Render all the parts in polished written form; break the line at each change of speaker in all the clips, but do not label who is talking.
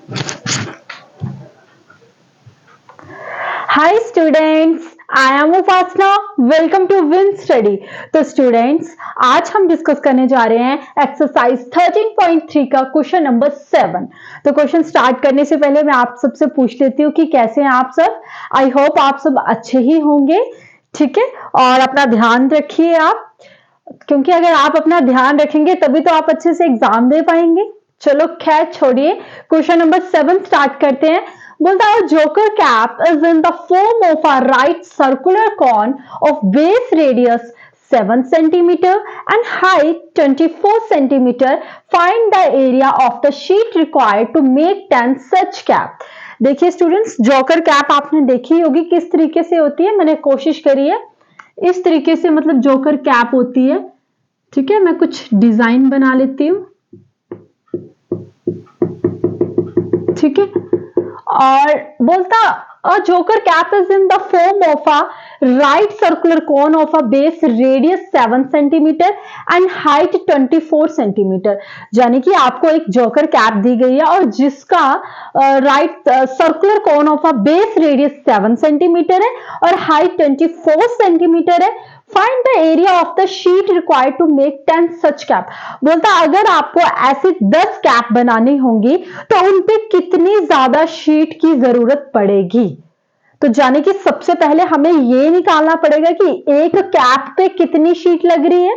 Hi students, I am Upasna. Welcome to Win Study. तो students आज हम discuss करने जा रहे हैं एक्सरसाइज 13.3 का क्वेश्चन नंबर 7। तो क्वेश्चन स्टार्ट करने से पहले मैं आप सबसे पूछ लेती हूँ कि कैसे हैं आप सब। आई होप आप सब अच्छे ही होंगे, ठीक है। और अपना ध्यान रखिए आप, क्योंकि अगर आप अपना ध्यान रखेंगे तभी तो आप अच्छे से एग्जाम दे पाएंगे। चलो खैर छोड़िए, क्वेश्चन नंबर 7 स्टार्ट करते हैं। बोलता है joker cap is in the form of a right circular cone of base radius 7 centimeter and height 24 centimeter. Find the area of the sheet required to make 10 such cap. देखिए students, joker cap आपने देखी होगी किस तरीके से होती है। मैंने कोशिश करी है इस तरीके से, मतलब जोकर कैप होती है, ठीक है। मैं कुछ डिजाइन बना लेती हूँ, ठीक है। और बोलता a joker cap is in the form of a right circular cone of a base radius 7 centimeter and height 24 centimeter। यानी कि आपको एक जोकर कैप दी गई है और जिसका right circular cone of a base radius 7 centimetre है और हाइट 24 सेंटीमीटर है। Find the area of the sheet required to make 10 such cap. बोलता अगर आपको ऐसी 10 कैप बनानी होंगी तो उन पे कितनी ज्यादा शीट की जरूरत पड़ेगी। तो जाने कि सबसे पहले हमें ये निकालना पड़ेगा कि एक कैप पे कितनी शीट लग रही है।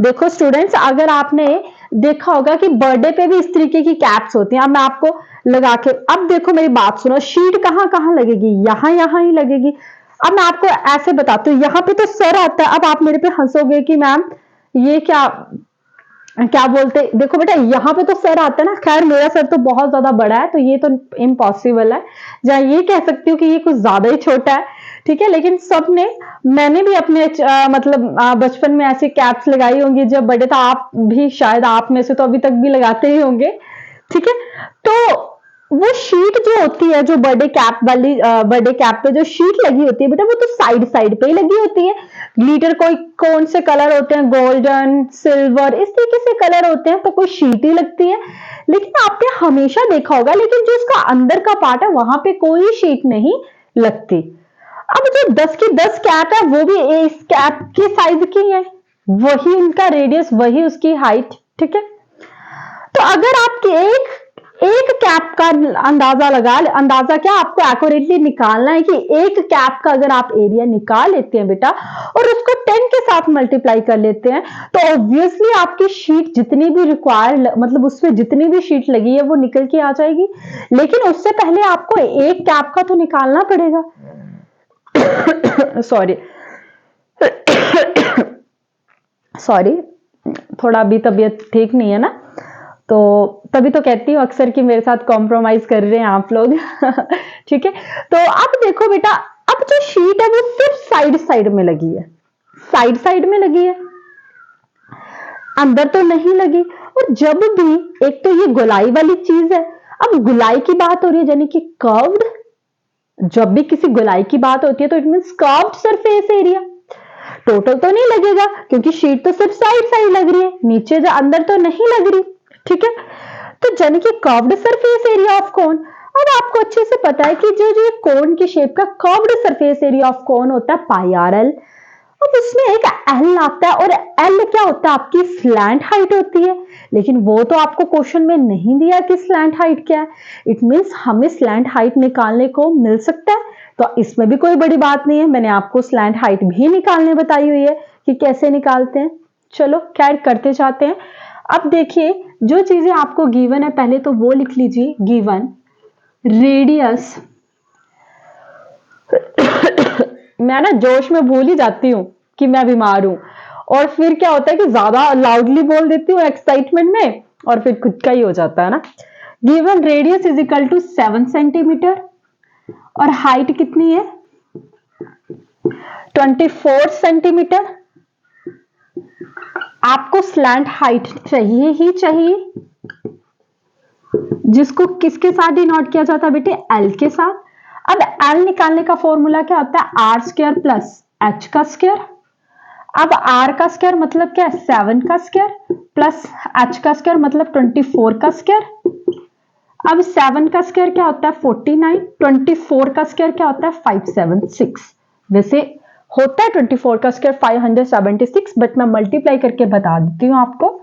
देखो स्टूडेंट्स, अगर आपने देखा होगा कि बर्थडे पे भी इस तरीके की कैप्स होती हैं। अब मैं आपको लगा के, अब देखो मेरी बात सुनो, शीट कहां कहां लगेगी, यहां ही लगेगी। अब मैं आपको ऐसे बताती हूँ, यहाँ पे तो सर आता है। अब आप मेरे पे हंसोगे कि मैम ये क्या क्या बोलते, देखो बेटा यहाँ पे तो सर आता है ना। खैर मेरा सर तो बहुत ज्यादा बड़ा है तो ये तो इम्पॉसिबल है, या ये कह सकती हूँ कि ये कुछ ज्यादा ही छोटा है, ठीक है। लेकिन सबने, मैंने भी अपने मतलब बचपन में ऐसी कैप्स लगाई होंगी जब बड़े था। आप भी शायद, आप में से तो अभी तक भी लगाते ही होंगे, ठीक है। तो वो शीट जो होती है, जो बर्थडे कैप वाली, बर्थडे कैप पे जो शीट लगी होती है बेटा, वो तो साइड साइड पे ही लगी होती है। ग्लिटर कोई कौन से कलर होते हैं, गोल्डन, सिल्वर, इस तरीके से कलर होते हैं, तो कोई शीट ही लगती है। लेकिन आपने हमेशा देखा होगा, लेकिन जो उसका अंदर का पार्ट है वहां पे कोई शीट नहीं लगती। अब जो 10 की 10 कैप है वो भी इस कैप की साइज की है, वही उनका रेडियस, वही उसकी हाइट, ठीक है। तो अगर आपके एक कैप का अंदाजा क्या आपको एक्यूरेटली निकालना है कि एक कैप का अगर आप एरिया निकाल लेते हैं बेटा और उसको 10 के साथ मल्टीप्लाई कर लेते हैं तो ऑब्वियसली आपकी शीट जितनी भी रिक्वायर, मतलब उसमें जितनी भी शीट लगी है वो निकल के आ जाएगी। लेकिन उससे पहले आपको एक कैप का तो निकालना पड़ेगा। सॉरी सॉरी, थोड़ा अभी तबीयत ठीक नहीं है ना, तो तभी तो कहती हूँ अक्सर कि मेरे साथ कॉम्प्रोमाइज कर रहे हैं आप लोग। ठीक है। तो अब देखो बेटा, अब जो शीट है वो सिर्फ साइड साइड में लगी है, साइड साइड में लगी है, अंदर तो नहीं लगी। और जब भी, एक तो ये गोलाई वाली चीज है, अब गोलाई की बात हो रही है यानी कि कर्व्ड, जब भी किसी गोलाई की बात होती है तो it means curved surface area. Total तो नहीं लगेगा क्योंकि शीट तो सिर्फ साइड साइड लग रही है, नीचे जो अंदर तो नहीं लग रही, ठीक है। तो यानी कि curved surface area of cone. अब आपको अच्छे से पता है कि जो कोन की शेप का curved surface area of cone होता है पाई आर एल। अब उसमें एक एल आता है और एल क्या होता है, आपकी स्लैंट हाइट होती है। लेकिन वो तो आपको क्वेश्चन में नहीं दिया कि स्लैंट हाइट क्या है। इट मींस हमें स्लैंट हाइट निकालने को मिल सकता है, तो इसमें भी कोई बड़ी बात नहीं है। मैंने आपको स्लैंट हाइट भी निकालने बताई हुई है कि कैसे निकालते हैं। चलो खैर करते जाते हैं। अब देखिए, जो चीजें आपको गिवन है पहले तो वो लिख लीजिए। गिवन रेडियस, मैं ना जोश में भूल ही जाती हूँ कि मैं बीमार हूं, और फिर क्या होता है कि ज्यादा लाउडली बोल देती हूँ एक्साइटमेंट में और फिर खुद का ही हो जाता है ना। Given radius is equal to 7 centimetre और हाइट कितनी है 24 सेंटीमीटर। आपको स्लैंट हाइट चाहिए ही चाहिए, जिसको किसके साथ डिनोट किया जाता है बेटे, एल के साथ। अब एल निकालने का फॉर्मूला क्या होता है, आर स्क्वायर प्लस एच का स्क्वायर। अब आर का स्क्वायर मतलब क्या है, 7 का स्क्वायर प्लस एच का स्क्वायर मतलब 24 का स्क्वायर। अब 7 का स्क्वायर क्या होता है 49, 24 का स्क्वायर क्या होता है 576। वैसे होता है 24 का स्क्वायर 576, बट मैं मल्टीप्लाई करके बता देती हूँ आपको।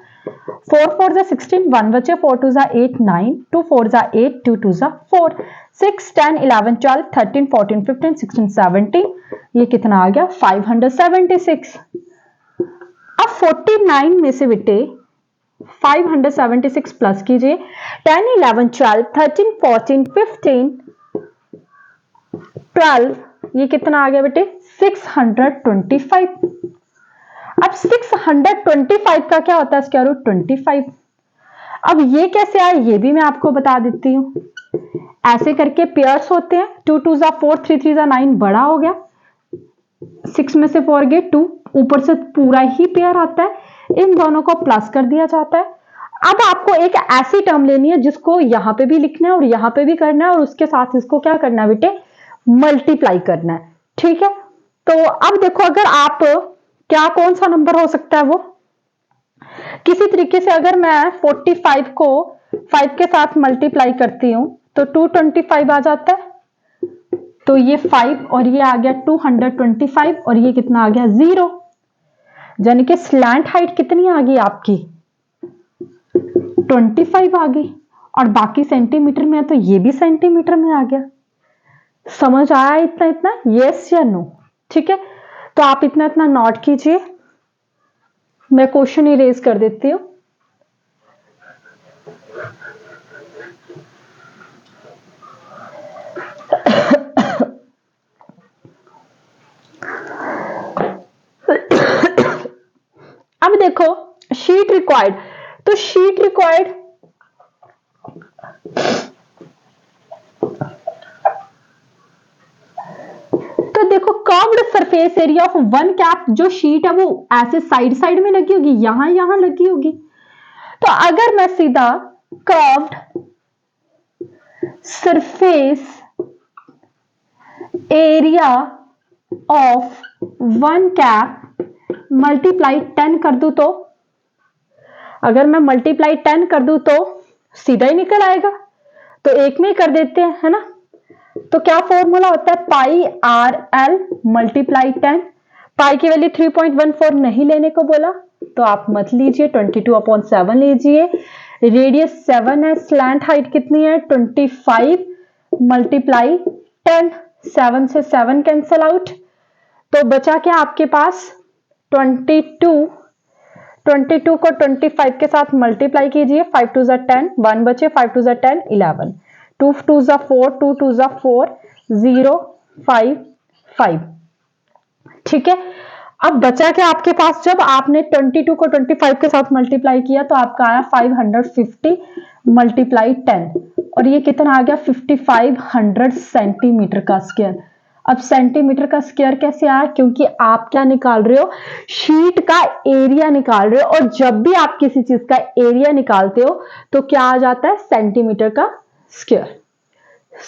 4 4 जा 16, 1 बचे, 4 2 जा 8 9, 2 4 जा 8, 2 2 जा 4, 6 10 11 12 13 14 15 16 17, ये कितना आ गया 576। अब 49 में से बेटे 576 प्लस कीजिए, 10 11 12 13 14 15 12, ये कितना आ गया बेटे 625। अब 625 का क्या होता है स्क्वायर रूट 25। अब ये कैसे आया ये भी मैं आपको बता देती हूँ। ऐसे करके पेयर्स होते हैं, 2 2 जा 4, 3 3 जा 9, बड़ा हो गया, 6 में से 4 गए 2, ऊपर से पूरा ही पेयर आता है, इन दोनों को प्लस कर दिया जाता है। अब आपको एक ऐसी टर्म लेनी है जिसको यहां पे भी लिखना है और यहां पे भी करना है, और उसके साथ इसको क्या करना है बेटे मल्टीप्लाई करना है, ठीक है। तो अब देखो अगर आप क्या कौन सा नंबर हो सकता है वो, किसी तरीके से अगर मैं 45 को 5 के साथ मल्टीप्लाई करती हूं तो 225 आ जाता है, तो ये 5 और ये आ गया 225 और ये कितना आ गया 0, यानी कि स्लैंट हाइट कितनी आ गई आपकी 25 आ गई, और बाकी सेंटीमीटर में है तो ये भी सेंटीमीटर में आ गया। समझ आया इतना इतना, यस या नो? ठीक है, तो आप इतना इतना नोट कीजिए, मैं क्वेश्चन इरेज कर देती हूं। अब देखो शीट रिक्वायर्ड, तो शीट रिक्वायर्ड तो देखो curved surface area of one cap, जो शीट है वो ऐसे साइड साइड में लगी होगी, यहां यहां लगी होगी। तो अगर मैं सीधा curved surface area of one cap multiply 10 कर दूं, तो अगर मैं मल्टीप्लाई 10 कर दूं तो सीधा ही निकल आएगा, तो एक में ही कर देते हैं, है ना। तो क्या फॉर्मूला होता है पाई आर एल मल्टीप्लाई 10, पाई की वैल्यू 3.14 नहीं लेने को बोला तो आप मत लीजिए, 22/7 लीजिए, रेडियस 7 है, स्लैंट हाइट कितनी है 25 मल्टीप्लाई 10, 7 से 7 कैंसल आउट, तो बचा क्या आपके पास 22 को 25 के साथ मल्टीप्लाई कीजिए, 5 2 10, 1 बचे, 5 2 10 11, 2 2 4, 2 2 4, 0 5 5, ठीक है। अब बचा क्या आपके पास, जब आपने 22 को 25 के साथ मल्टीप्लाई किया तो आपका आया 550 मल्टीप्लाई 10, और ये कितना आ गया 5500 सेंटीमीटर का स्क्वायर। अब सेंटीमीटर का स्क्वायर कैसे आया, क्योंकि आप क्या निकाल रहे हो शीट का एरिया निकाल रहे हो, और जब भी आप किसी चीज का एरिया निकालते हो तो क्या आ जाता है सेंटीमीटर का स्क्वायर।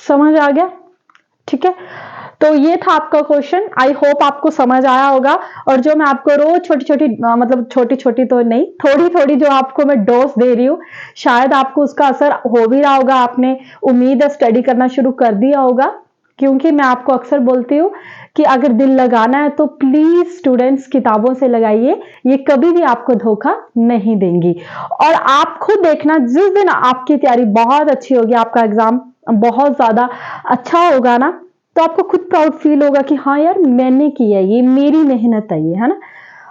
समझ आ गया, ठीक है। तो ये था आपका क्वेश्चन, आई होप आपको समझ आया होगा, और जो मैं आपको रोज छोटी छोटी मतलब छोटी छोटी तो नहीं, थोड़ी थोड़ी जो आपको मैं डोज दे रही हूँ, शायद आपको उसका असर हो भी रहा होगा, आपने उम्मीद है स्टडी करना शुरू कर दिया होगा, क्योंकि मैं आपको अक्सर बोलती हूँ कि अगर दिल लगाना है तो प्लीज स्टूडेंट्स किताबों से लगाइए, ये कभी भी आपको धोखा नहीं देंगी। और आप खुद देखना, जिस दिन आपकी तैयारी बहुत अच्छी होगी, आपका एग्जाम बहुत ज्यादा अच्छा होगा ना, तो आपको खुद प्राउड फील होगा कि हाँ यार मैंने किया, ये मेरी मेहनत है, ये है ना।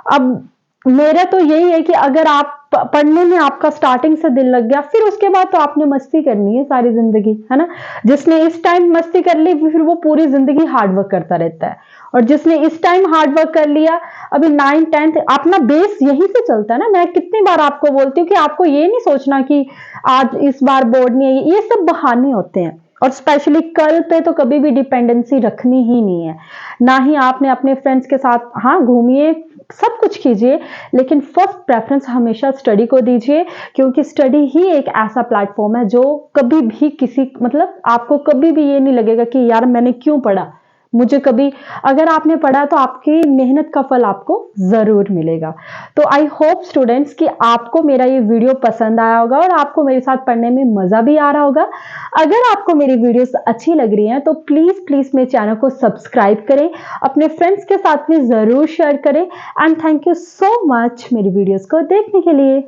अब मेरा तो यही है कि अगर आप पढ़ने में आपका स्टार्टिंग से दिल लग गया, फिर उसके बाद तो आपने मस्ती करनी है सारी जिंदगी, है ना। जिसने इस टाइम मस्ती कर ली फिर वो पूरी जिंदगी हार्डवर्क करता रहता है, और जिसने इस टाइम हार्डवर्क कर लिया, अभी 9th 10th अपना बेस यहीं से चलता है ना। मैं कितनी बार आपको बोलती हूँ कि आपको ये नहीं सोचना कि आज इस बार बोर्ड नहीं है, ये सब बहाने होते हैं, और स्पेशली कल पे तो कभी भी डिपेंडेंसी रखनी ही नहीं है, ना ही आपने अपने फ्रेंड्स के साथ, हाँ घूमिए सब कुछ कीजिए, लेकिन फर्स्ट प्रेफरेंस हमेशा स्टडी को दीजिए, क्योंकि स्टडी ही एक ऐसा प्लेटफॉर्म है जो कभी भी किसी मतलब आपको कभी भी ये नहीं लगेगा कि यार मैंने क्यों पढ़ा, मुझे कभी अगर आपने पढ़ा तो आपकी मेहनत का फल आपको ज़रूर मिलेगा। तो आई होप स्टूडेंट्स कि आपको मेरा ये वीडियो पसंद आया होगा और आपको मेरे साथ पढ़ने में मज़ा भी आ रहा होगा। अगर आपको मेरी वीडियोस अच्छी लग रही हैं तो प्लीज़ मेरे चैनल को सब्सक्राइब करें, अपने फ्रेंड्स के साथ भी ज़रूर शेयर करें and thank you so much मेरी वीडियोस को देखने के लिए।